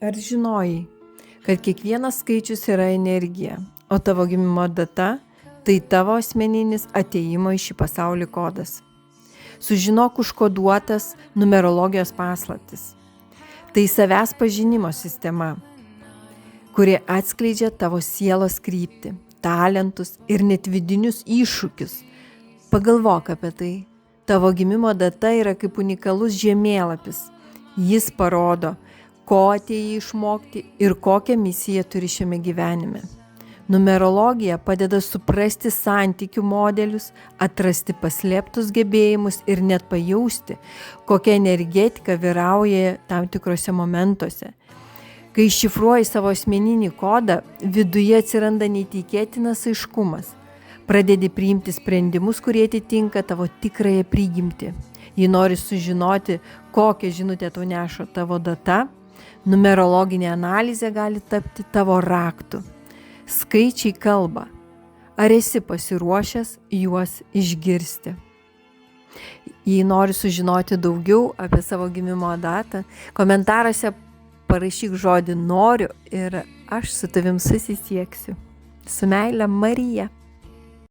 Ar žinojai, kad kiekvienas skaičius yra energija, o tavo gimimo data – tai tavo asmeninis atėjimo į šį pasaulį kodas? Sužinok užkoduotas numerologijos paslaptis. Tai savęs pažinimo sistema, kuri atskleidžia tavo sielos kryptį, talentus ir net vidinius iššūkius. Pagalvok apie tai. Tavo gimimo data yra kaip unikalus žemėlapis. Jis parodo, ko atėjai išmokti ir kokią misiją turi šiame gyvenime. Numerologija padeda suprasti santykių modelius, atrasti paslėptus gebėjimus ir net pajausti, kokia energetika vyrauja tam tikrose momentuose. Kai iššifruoji savo asmeninį kodą, viduje atsiranda neįtikėtinas aiškumas. Pradedi priimti sprendimus, kurie atitinka tavo tikrąją prigimtį. Jei nori sužinoti, kokią žinutę tau neša tavo data, numerologinė analizė gali tapti tavo raktu. Skaičiai kalba. Ar esi pasiruošęs juos išgirsti? Jei nori sužinoti daugiau apie savo gimimo datą, komentaruose parašyk žodį noriu ir aš su tavim susisieksiu. Su meile, Marija.